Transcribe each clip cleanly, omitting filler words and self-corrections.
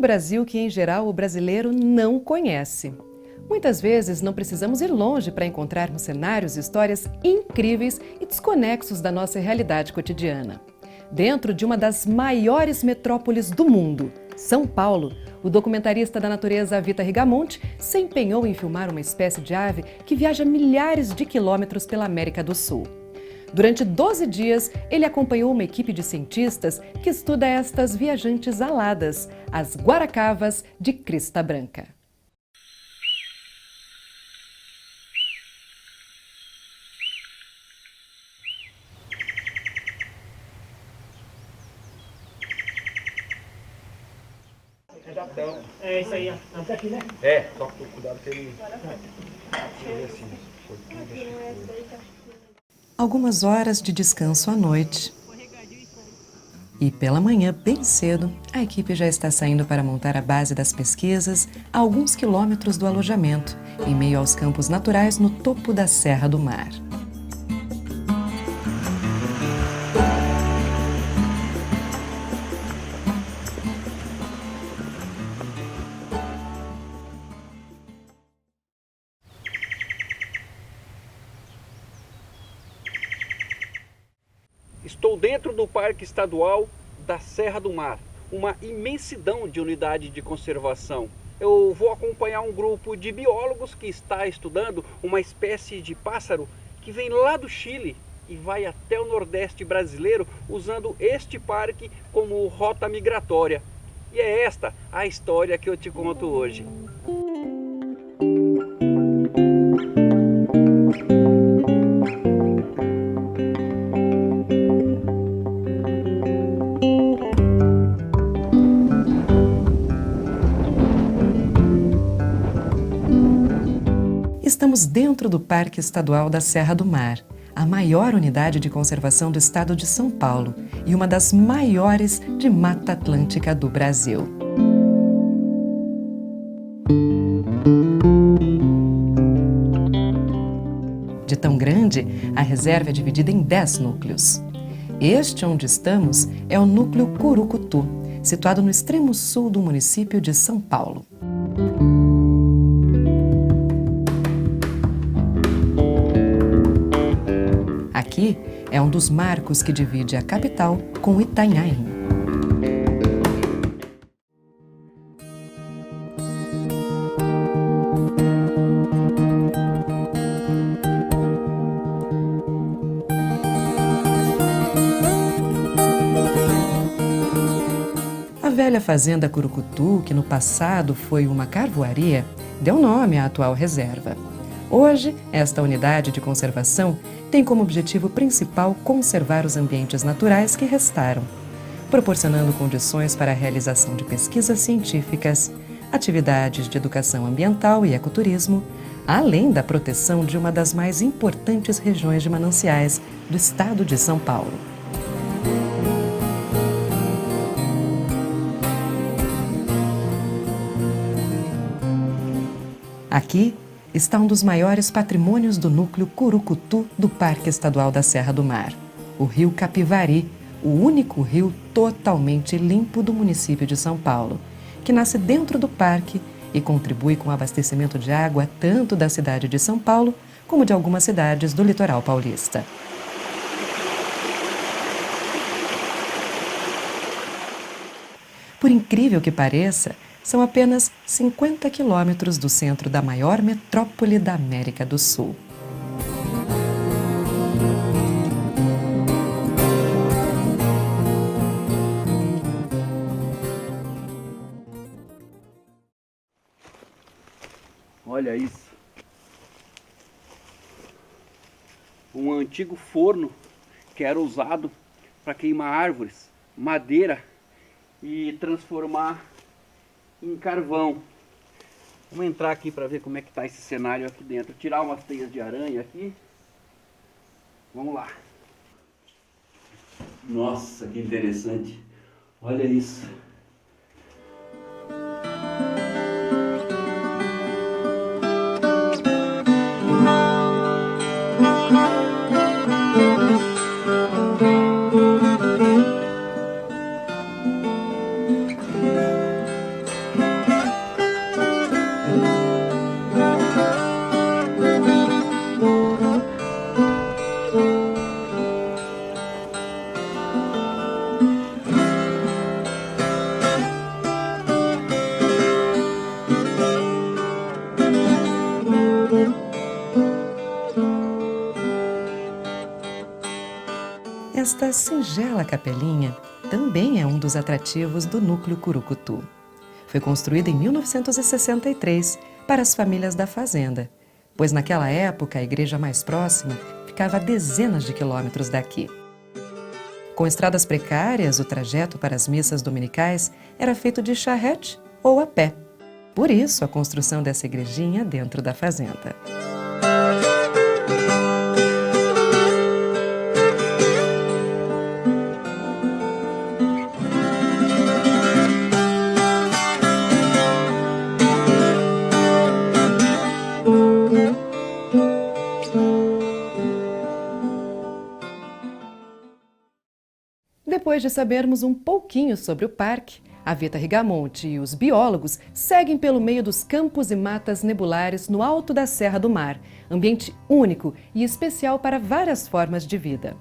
Brasil que, em geral, o brasileiro não conhece. Muitas vezes não precisamos ir longe para encontrarmos cenários e histórias incríveis e desconexos da nossa realidade cotidiana. Dentro de uma das maiores metrópoles do mundo, São Paulo, o documentarista da natureza Vita Rigamonti se empenhou em filmar uma espécie de ave que viaja milhares de quilômetros pela América do Sul. Durante 12 dias, ele acompanhou uma equipe de cientistas que estuda estas viajantes aladas, as guaracavas de crista branca. É isso aí, ó. Até aqui, né? É, só que cuidado que ele... Algumas horas de descanso à noite. E pela manhã, bem cedo, a equipe já está saindo para montar a base das pesquisas a alguns quilômetros do alojamento, em meio aos campos naturais no topo da Serra do Mar. Estou dentro do Parque Estadual da Serra do Mar, uma imensidão de unidade de conservação. Eu vou acompanhar um grupo de biólogos que está estudando uma espécie de pássaro que vem lá do Chile e vai até o Nordeste brasileiro usando este parque como rota migratória. E é esta a história que eu te conto hoje. Estamos dentro do Parque Estadual da Serra do Mar, a maior unidade de conservação do estado de São Paulo e uma das maiores de Mata Atlântica do Brasil. De tão grande, a reserva é dividida em 10 núcleos. Este onde estamos é o núcleo Curucutu, situado no extremo sul do município de São Paulo. Aqui é um dos marcos que divide a capital com Itanhaém. A velha fazenda Curucutu, que no passado foi uma carvoaria, deu nome à atual reserva. Hoje, esta unidade de conservação tem como objetivo principal conservar os ambientes naturais que restaram, proporcionando condições para a realização de pesquisas científicas, atividades de educação ambiental e ecoturismo, além da proteção de uma das mais importantes regiões de mananciais do estado de São Paulo. Aqui está um dos maiores patrimônios do núcleo Curucutu do Parque Estadual da Serra do Mar, o Rio Capivari, o único rio totalmente limpo do município de São Paulo, que nasce dentro do parque e contribui com o abastecimento de água tanto da cidade de São Paulo como de algumas cidades do litoral paulista. Por incrível que pareça, são apenas 50 quilômetros do centro da maior metrópole da América do Sul. Olha isso. Um antigo forno que era usado para queimar árvores, madeira e transformar em carvão. Vamos entrar aqui para ver como é que está esse cenário aqui dentro. Tirar umas teias de aranha aqui. Vamos lá. Nossa, que interessante. Olha isso. Esta singela capelinha também é um dos atrativos do Núcleo Curucutu. Foi construída em 1963 para as famílias da fazenda, pois naquela época a igreja mais próxima ficava a dezenas de quilômetros daqui. Com estradas precárias, o trajeto para as missas dominicais era feito de charrete ou a pé. Por isso, a construção dessa igrejinha dentro da fazenda. Depois de sabermos um pouquinho sobre o parque, a Vita Rigamonti e os biólogos seguem pelo meio dos campos e matas nebulares no alto da Serra do Mar, ambiente único e especial para várias formas de vida.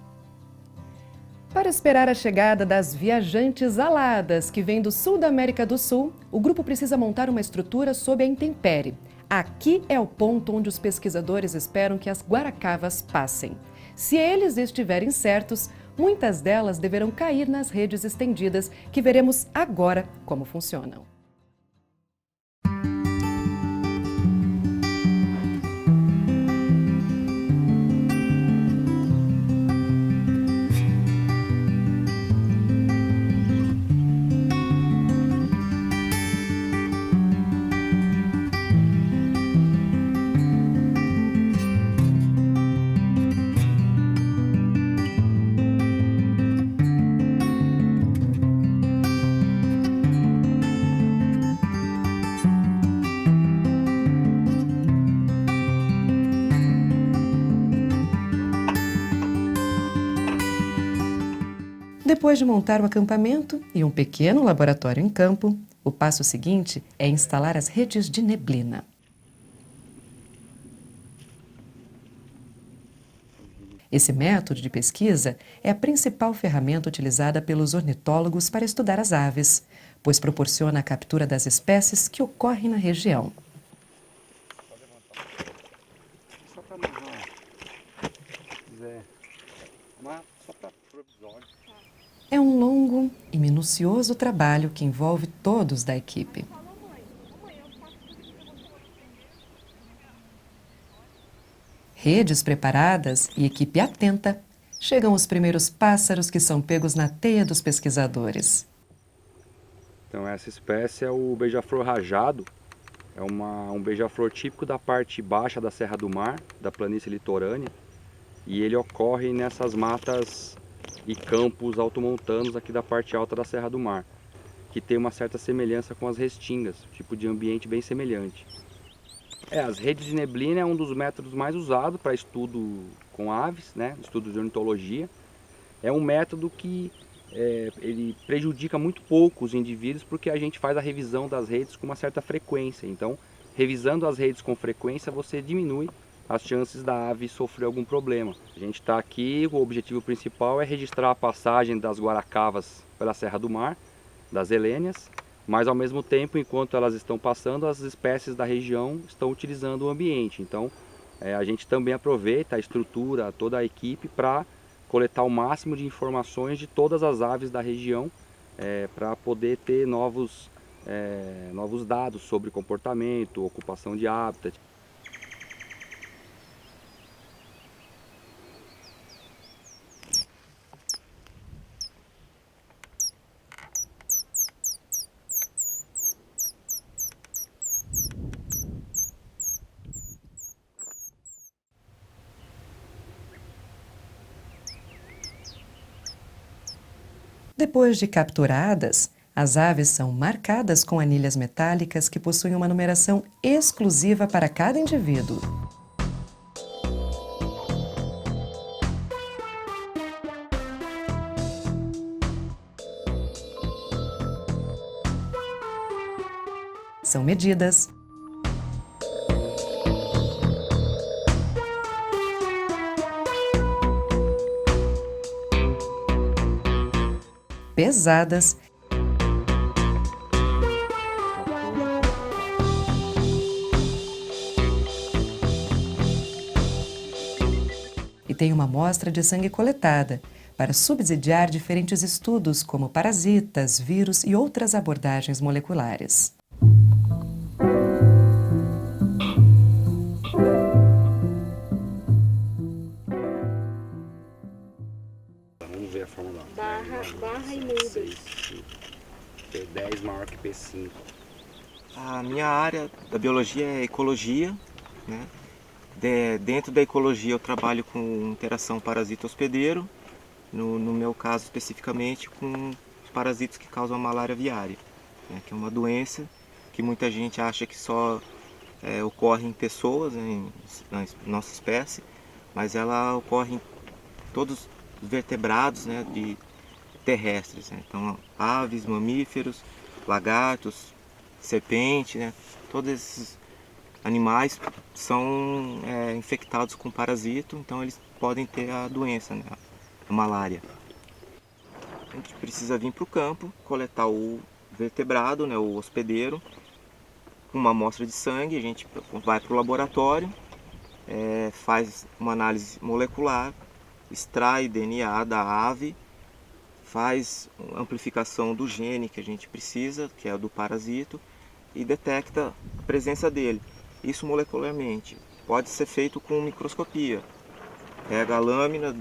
Para esperar a chegada das viajantes aladas que vêm do sul da América do Sul, o grupo precisa montar uma estrutura sob a intempérie. Aqui é o ponto onde os pesquisadores esperam que as guaracavas passem. Se eles estiverem certos, muitas delas deverão cair nas redes estendidas, que veremos agora como funcionam. Depois de montar o acampamento e um pequeno laboratório em campo, o passo seguinte é instalar as redes de neblina. Esse método de pesquisa é a principal ferramenta utilizada pelos ornitólogos para estudar as aves, pois proporciona a captura das espécies que ocorrem na região. Só para amarrar, se quiser, só para provisório. É um longo e minucioso trabalho que envolve todos da equipe. Redes preparadas e equipe atenta, chegam os primeiros pássaros que são pegos na teia dos pesquisadores. Então essa espécie é o beija-flor rajado, é um beija-flor típico da parte baixa da Serra do Mar, da planície litorânea, e ele ocorre nessas matas e campos altomontanos aqui da parte alta da Serra do Mar, que tem uma certa semelhança com as restingas, tipo de ambiente bem semelhante. As redes de neblina é um dos métodos mais usados para estudo com aves, né? Estudo de ornitologia. É um método que ele prejudica muito pouco os indivíduos porque a gente faz a revisão das redes com uma certa frequência. Então, revisando as redes com frequência, você diminui as chances da ave sofrer algum problema. A gente está aqui, o objetivo principal é registrar a passagem das guaracavas pela Serra do Mar, das helênias, mas ao mesmo tempo, enquanto elas estão passando, as espécies da região estão utilizando o ambiente. Então, a gente também aproveita a estrutura, toda a equipe, para coletar o máximo de informações de todas as aves da região, para poder ter novos dados sobre comportamento, ocupação de hábitat. Depois de capturadas, as aves são marcadas com anilhas metálicas que possuem uma numeração exclusiva para cada indivíduo. São medidas, pesadas e tem uma amostra de sangue coletada para subsidiar diferentes estudos como parasitas, vírus e outras abordagens moleculares. Vamos ver a fórmula. Barra e mudas. P10 maior que P5. A minha área da biologia é ecologia, né? Dentro da ecologia eu trabalho com interação parasita-hospedeiro, no meu caso especificamente com os parasitas que causam a malária aviária, né? Que é uma doença que muita gente acha que só ocorre em pessoas, né, na nossa espécie, mas ela ocorre em todos os vertebrados, né, terrestres, né? Então aves, mamíferos, lagartos, serpente, né? Todos esses animais são infectados com parasito, então eles podem ter a doença, né? A malária. A gente precisa vir para o campo, coletar o vertebrado, né? O hospedeiro, com uma amostra de sangue, a gente vai para o laboratório, faz uma análise molecular, extrai DNA da ave, faz amplificação do gene que a gente precisa, que é o do parasito, e detecta a presença dele. Isso molecularmente. Pode ser feito com microscopia. Pega a lâmina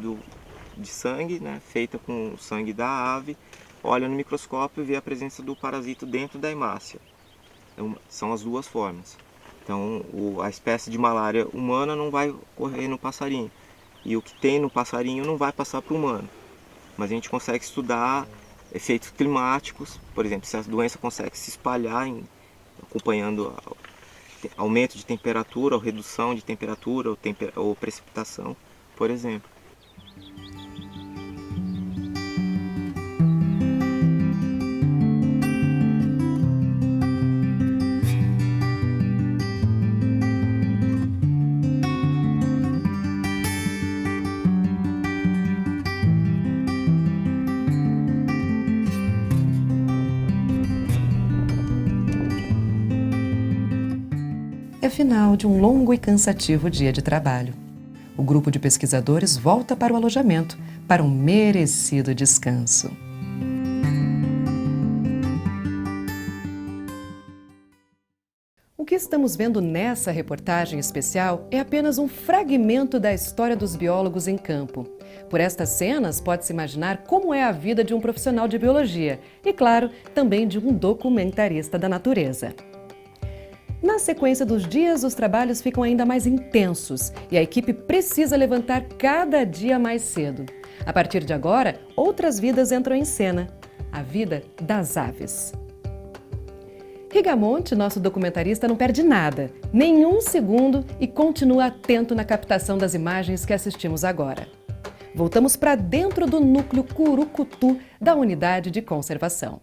de sangue, né, feita com o sangue da ave, olha no microscópio e vê a presença do parasito dentro da hemácia. Então, são as duas formas. Então, a espécie de malária humana não vai ocorrer no passarinho. E o que tem no passarinho não vai passar para o humano. Mas a gente consegue estudar efeitos climáticos, por exemplo, se a doença consegue se espalhar acompanhando aumento de temperatura ou redução de temperatura ou precipitação, por exemplo. É final de um longo e cansativo dia de trabalho. O grupo de pesquisadores volta para o alojamento para um merecido descanso. O que estamos vendo nessa reportagem especial é apenas um fragmento da história dos biólogos em campo. Por estas cenas, pode-se imaginar como é a vida de um profissional de biologia e, claro, também de um documentarista da natureza. Na sequência dos dias, os trabalhos ficam ainda mais intensos e a equipe precisa levantar cada dia mais cedo. A partir de agora, outras vidas entram em cena. A vida das aves. Rigamonte, nosso documentarista, não perde nada, nenhum segundo, e continua atento na captação das imagens que assistimos agora. Voltamos para dentro do núcleo Curucutu da unidade de conservação.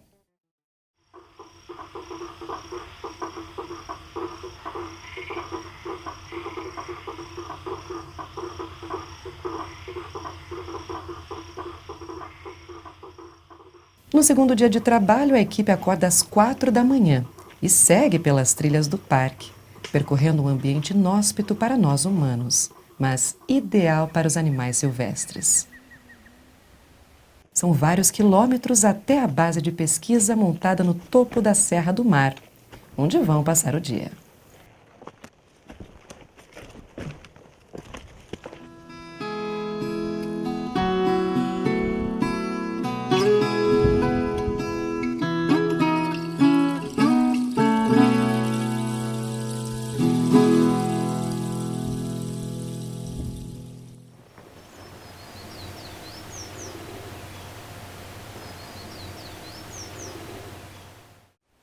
No segundo dia de trabalho, a equipe acorda às 4 da manhã e segue pelas trilhas do parque, percorrendo um ambiente inóspito para nós humanos, mas ideal para os animais silvestres. São vários quilômetros até a base de pesquisa montada no topo da Serra do Mar, onde vão passar o dia.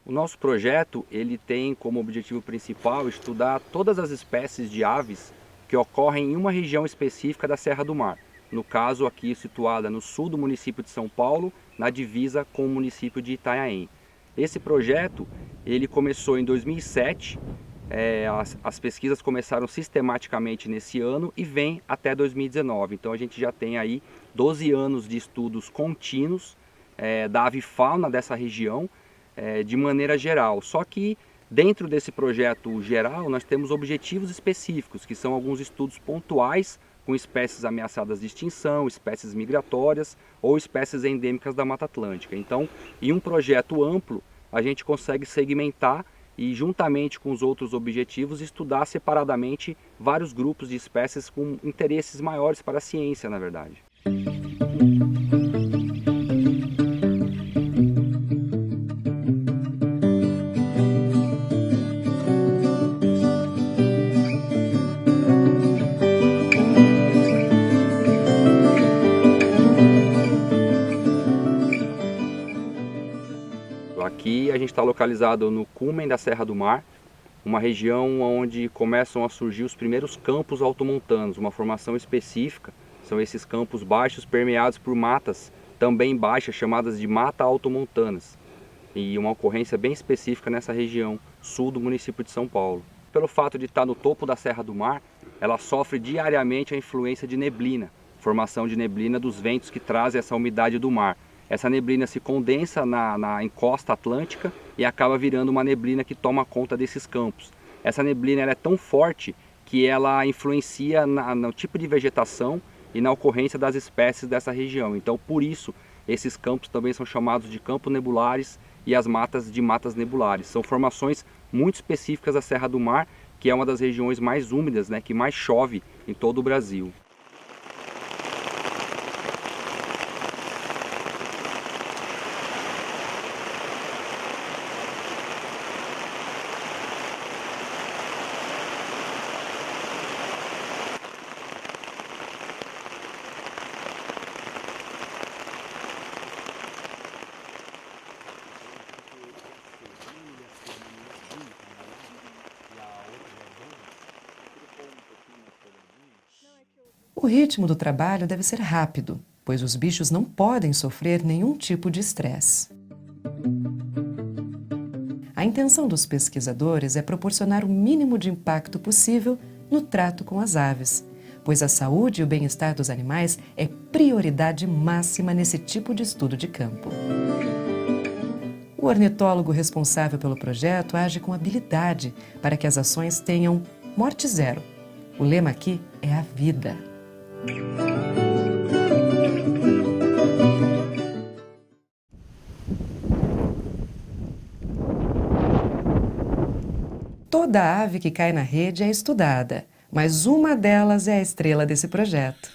O nosso projeto ele tem como objetivo principal estudar todas as espécies de aves que ocorrem em uma região específica da Serra do Mar. No caso aqui situada no sul do município de São Paulo, na divisa com o município de Itanhaém. Esse projeto ele começou em 2007, as pesquisas começaram sistematicamente nesse ano e vem até 2019. Então a gente já tem aí 12 anos de estudos contínuos da avifauna dessa região, de maneira geral. Só que dentro desse projeto geral nós temos objetivos específicos, que são alguns estudos pontuais com espécies ameaçadas de extinção, espécies migratórias ou espécies endêmicas da Mata Atlântica. Então, em um projeto amplo, a gente consegue segmentar e, juntamente com os outros objetivos, estudar separadamente vários grupos de espécies com interesses maiores para a ciência, na verdade. Aqui a gente está localizado no cumen da Serra do Mar, uma região onde começam a surgir os primeiros campos altomontanos, uma formação específica. São esses campos baixos permeados por matas também baixas, chamadas de mata altomontanas, e uma ocorrência bem específica nessa região sul do município de São Paulo. Pelo fato de estar no topo da Serra do Mar, ela sofre diariamente a influência de neblina, formação de neblina dos ventos que trazem essa umidade do mar. Essa neblina se condensa na encosta atlântica e acaba virando uma neblina que toma conta desses campos. Essa neblina ela é tão forte que ela influencia no tipo de vegetação e na ocorrência das espécies dessa região. Então, por isso, esses campos também são chamados de campos nebulares e as matas de matas nebulares. São formações muito específicas da Serra do Mar, que é uma das regiões mais úmidas, né, que mais chove em todo o Brasil. O ritmo do trabalho deve ser rápido, pois os bichos não podem sofrer nenhum tipo de estresse. A intenção dos pesquisadores é proporcionar o mínimo de impacto possível no trato com as aves, pois a saúde e o bem-estar dos animais é prioridade máxima nesse tipo de estudo de campo. O ornitólogo responsável pelo projeto age com habilidade para que as ações tenham morte zero. O lema aqui é a vida. Toda ave que cai na rede é estudada, mas uma delas é a estrela desse projeto.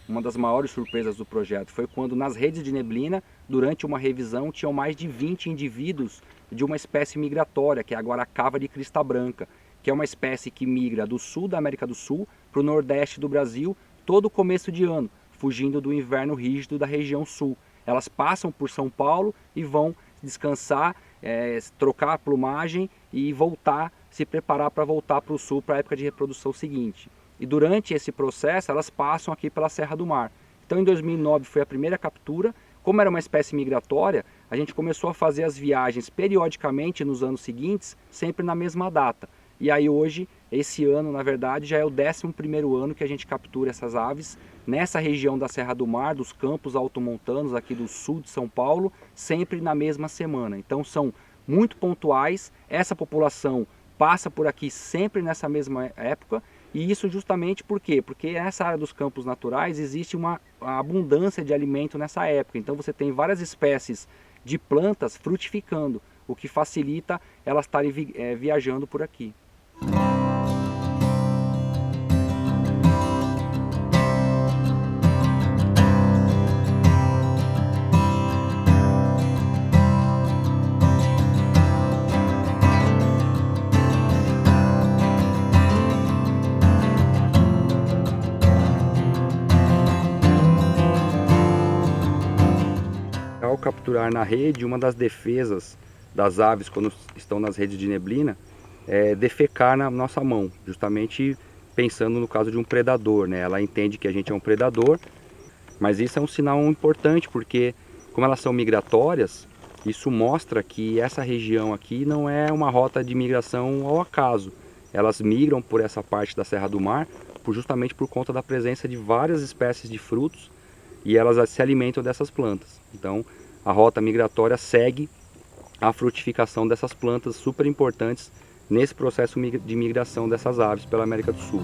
Uma das maiores surpresas do projeto foi quando nas redes de neblina, durante uma revisão, tinham mais de 20 indivíduos de uma espécie migratória, que é a guaracava de crista branca, que é uma espécie que migra do sul da América do Sul para o nordeste do Brasil todo começo de ano, fugindo do inverno rígido da região sul. Elas passam por São Paulo e vão descansar, trocar a plumagem e voltar, se preparar para voltar para o sul para a época de reprodução seguinte. E durante esse processo elas passam aqui pela Serra do Mar. Então em 2009 foi a primeira captura. Como era uma espécie migratória, a gente começou a fazer as viagens periodicamente nos anos seguintes, sempre na mesma data. E aí hoje, esse ano na verdade, já é o 11º ano que a gente captura essas aves nessa região da Serra do Mar, dos campos altomontanos aqui do sul de São Paulo, sempre na mesma semana. Então são muito pontuais, essa população passa por aqui sempre nessa mesma época. E isso justamente por quê? Porque nessa área dos campos naturais existe uma abundância de alimento nessa época. Então você tem várias espécies de plantas frutificando, o que facilita elas estarem viajando por aqui. Ao capturar na rede, uma das defesas das aves quando estão nas redes de neblina é defecar na nossa mão, justamente pensando no caso de um predador, né? Ela entende que a gente é um predador, mas isso é um sinal importante porque, como elas são migratórias, isso mostra que essa região aqui não é uma rota de migração ao acaso. Elas migram por essa parte da Serra do Mar justamente por conta da presença de várias espécies de frutos e elas se alimentam dessas plantas. Então, a rota migratória segue a frutificação dessas plantas super importantes nesse processo de migração dessas aves pela América do Sul.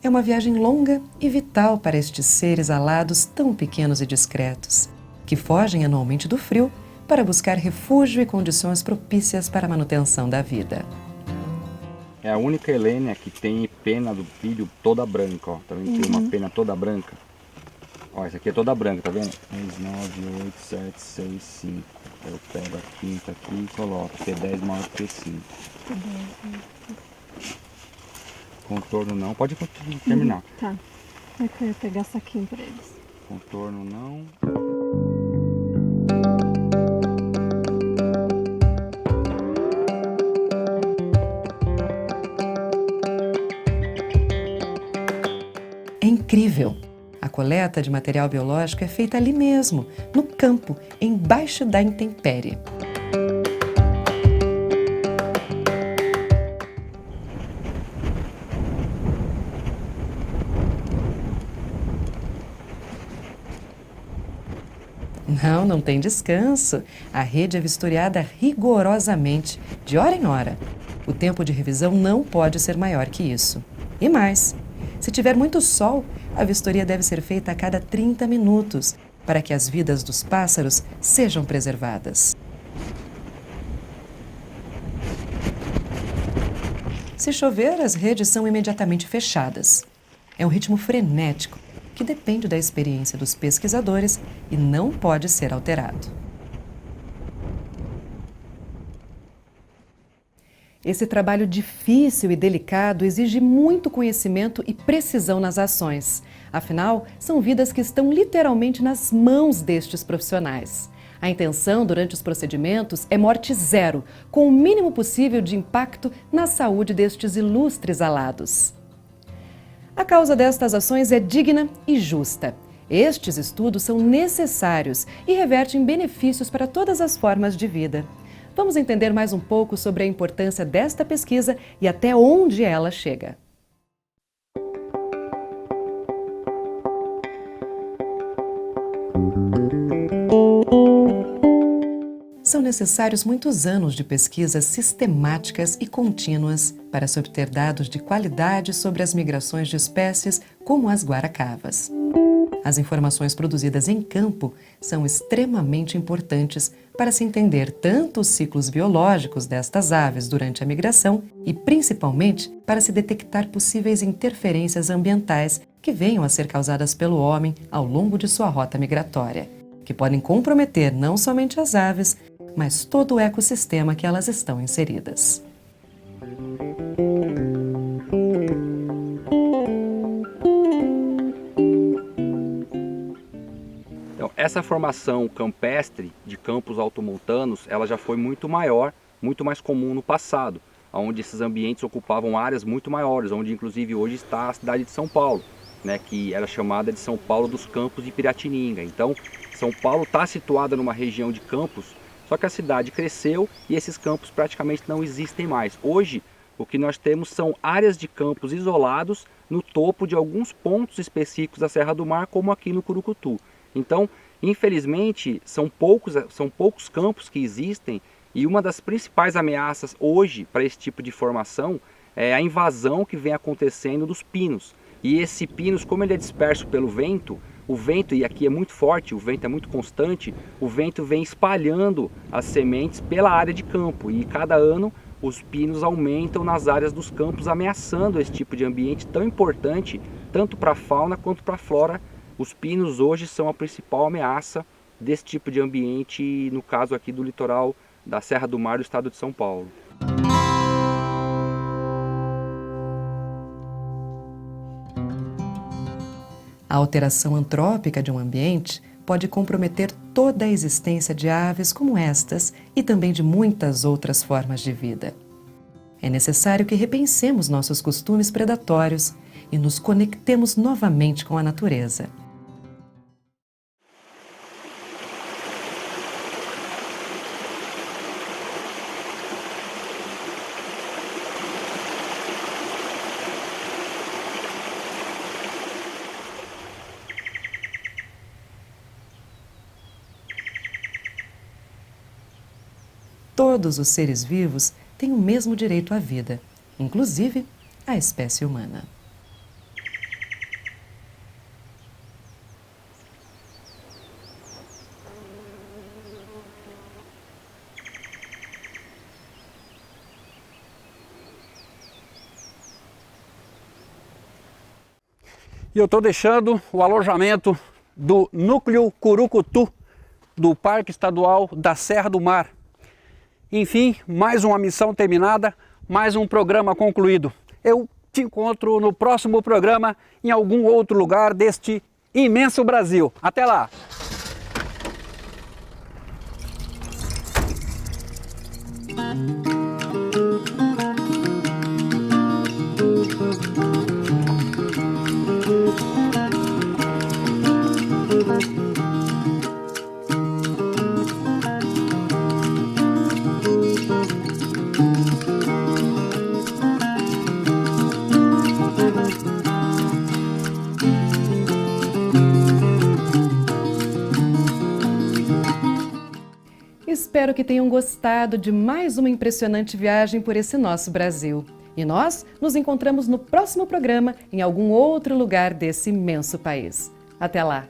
É uma viagem longa e vital para estes seres alados tão pequenos e discretos, que fogem anualmente do frio para buscar refúgio e condições propícias para a manutenção da vida. É a única helênia que tem pena do filho toda branca, ó. Tá vendo? Tem uma pena toda branca. Ó, essa aqui é toda branca, tá vendo? 10, 9, 8, 7, 6, 5. Eu pego a quinta aqui e coloco, porque é 10 maior que 5. Contorno não, pode terminar. Tá. É que eu ia pegar saquinho pra eles. Contorno não. É incrível! A coleta de material biológico é feita ali mesmo, no campo, embaixo da intempérie. Não tem descanso. A rede é vistoriada rigorosamente, de hora em hora. O tempo de revisão não pode ser maior que isso. E mais, se tiver muito sol, a vistoria deve ser feita a cada 30 minutos, para que as vidas dos pássaros sejam preservadas. Se chover, as redes são imediatamente fechadas. É um ritmo frenético, que depende da experiência dos pesquisadores e não pode ser alterado. Esse trabalho difícil e delicado exige muito conhecimento e precisão nas ações. Afinal, são vidas que estão literalmente nas mãos destes profissionais. A intenção durante os procedimentos é morte zero, com o mínimo possível de impacto na saúde destes ilustres alados. A causa destas ações é digna e justa. Estes estudos são necessários e revertem benefícios para todas as formas de vida. Vamos entender mais um pouco sobre a importância desta pesquisa e até onde ela chega. São necessários muitos anos de pesquisas sistemáticas e contínuas para se obter dados de qualidade sobre as migrações de espécies como as guaracavas. As informações produzidas em campo são extremamente importantes para se entender tanto os ciclos biológicos destas aves durante a migração e, principalmente, para se detectar possíveis interferências ambientais que venham a ser causadas pelo homem ao longo de sua rota migratória, que podem comprometer não somente as aves, mas todo o ecossistema que elas estão inseridas. Então, essa formação campestre de campos altomontanos, ela já foi muito maior, muito mais comum no passado, onde esses ambientes ocupavam áreas muito maiores, onde inclusive hoje está a cidade de São Paulo, né, que era chamada de São Paulo dos Campos de Piratininga. Então, São Paulo está situada numa região de campos, só que a cidade cresceu e esses campos praticamente não existem mais. Hoje, o que nós temos são áreas de campos isolados no topo de alguns pontos específicos da Serra do Mar, como aqui no Curucutu. Então, infelizmente, são poucos campos que existem e uma das principais ameaças hoje para esse tipo de formação é a invasão que vem acontecendo dos pinos. E esse pinos, como ele é disperso pelo vento, o vento, e aqui é muito forte, o vento é muito constante, o vento vem espalhando as sementes pela área de campo e cada ano os pinos aumentam nas áreas dos campos, ameaçando esse tipo de ambiente tão importante, tanto para a fauna quanto para a flora. Os pinos hoje são a principal ameaça desse tipo de ambiente, no caso aqui do litoral da Serra do Mar do estado de São Paulo. A alteração antrópica de um ambiente pode comprometer toda a existência de aves como estas e também de muitas outras formas de vida. É necessário que repensemos nossos costumes predatórios e nos conectemos novamente com a natureza. todos os seres vivos têm o mesmo direito à vida, inclusive a espécie humana. E eu estou deixando o alojamento do Núcleo Curucutu, do Parque Estadual da Serra do Mar. Enfim, mais uma missão terminada, mais um programa concluído. Eu te encontro no próximo programa em algum outro lugar deste imenso Brasil. Até lá! Espero que tenham gostado de mais uma impressionante viagem por esse nosso Brasil. E nós nos encontramos no próximo programa em algum outro lugar desse imenso país. Até lá!